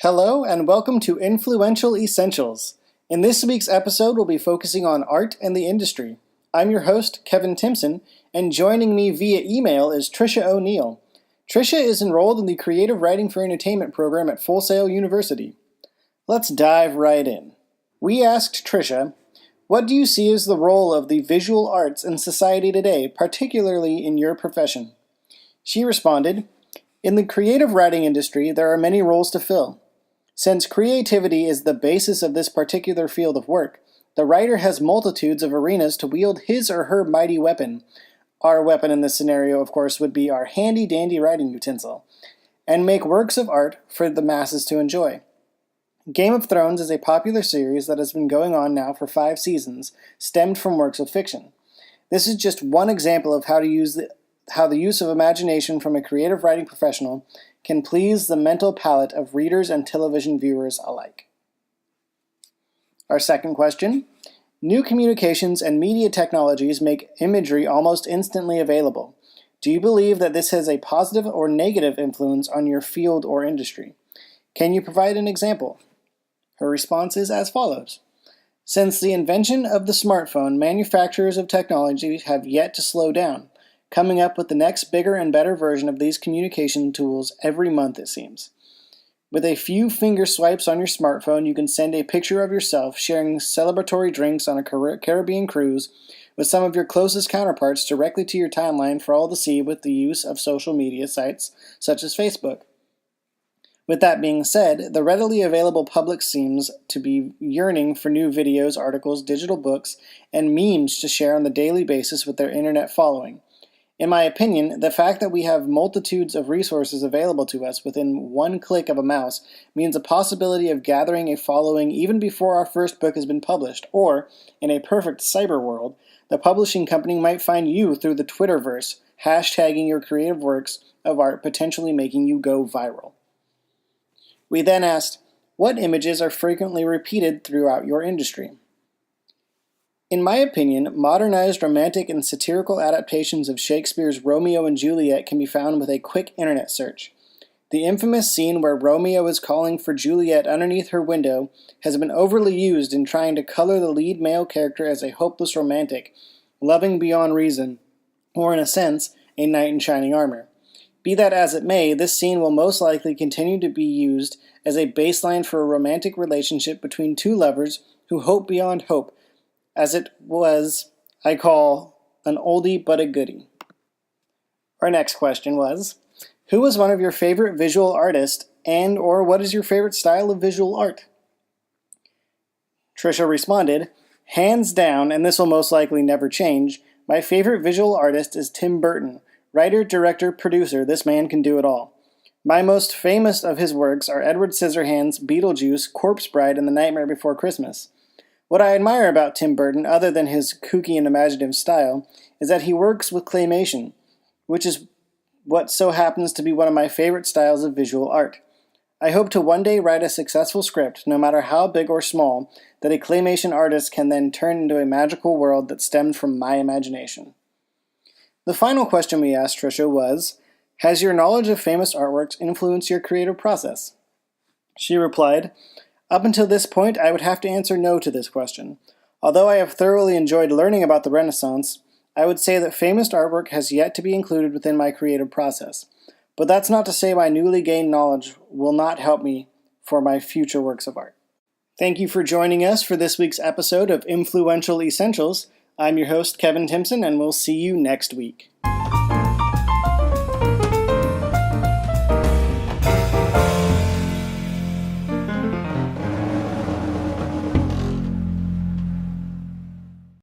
Hello and welcome to Influential Essentials. In this week's episode, we'll be focusing on art and the industry. I'm your host, Kevin Timpson, and joining me via email is Trisha O'Neill. Trisha is enrolled in the Creative Writing for Entertainment program at Full Sail University. Let's dive right in. We asked Trisha, what do you see as the role of the visual arts in society today, particularly in your profession? She responded, in the creative writing industry, there are many roles to fill. Since creativity is the basis of this particular field of work, the writer has multitudes of arenas to wield his or her mighty weapon. Our weapon in this scenario, of course, would be our handy-dandy writing utensil, and make works of art for the masses to enjoy. Game of Thrones is a popular series that has been going on now for 5 seasons, stemmed from works of fiction. This is just one example of how the use of imagination from a creative writing professional can please the mental palate of readers and television viewers alike. Our second question, new communications and media technologies make imagery almost instantly available. Do you believe that this has a positive or negative influence on your field or industry? Can you provide an example? Her response is as follows. Since the invention of the smartphone, manufacturers of technology have yet to slow down, coming up with the next bigger and better version of these communication tools every month, it seems. With a few finger swipes on your smartphone, you can send a picture of yourself sharing celebratory drinks on a Caribbean cruise with some of your closest counterparts directly to your timeline for all to see with the use of social media sites such as Facebook. With that being said, the readily available public seems to be yearning for new videos, articles, digital books, and memes to share on a daily basis with their internet following. In my opinion, the fact that we have multitudes of resources available to us within one click of a mouse means a possibility of gathering a following even before our first book has been published, or, in a perfect cyber world, the publishing company might find you through the Twitterverse, hashtagging your creative works of art, potentially making you go viral. We then asked, what images are frequently repeated throughout your industry? In my opinion, modernized romantic and satirical adaptations of Shakespeare's Romeo and Juliet can be found with a quick internet search. The infamous scene where Romeo is calling for Juliet underneath her window has been overly used in trying to color the lead male character as a hopeless romantic, loving beyond reason, or in a sense, a knight in shining armor. Be that as it may, this scene will most likely continue to be used as a baseline for a romantic relationship between two lovers who hope beyond hope, as it was, I call, an oldie but a goodie. Our next question was, who was one of your favorite visual artists and or what is your favorite style of visual art? Trisha responded, hands down, and this will most likely never change, my favorite visual artist is Tim Burton. Writer, director, producer, this man can do it all. My most famous of his works are Edward Scissorhands, Beetlejuice, Corpse Bride, and The Nightmare Before Christmas. What I admire about Tim Burton, other than his kooky and imaginative style, is that he works with claymation, which is what so happens to be one of my favorite styles of visual art. I hope to one day write a successful script, no matter how big or small, that a claymation artist can then turn into a magical world that stemmed from my imagination. The final question we asked Trisha was, has your knowledge of famous artworks influenced your creative process? She replied, up until this point, I would have to answer no to this question. Although I have thoroughly enjoyed learning about the Renaissance, I would say that famous artwork has yet to be included within my creative process. But that's not to say my newly gained knowledge will not help me for my future works of art. Thank you for joining us for this week's episode of Influential Essentials. I'm your host, Kevin Timpson, and we'll see you next week.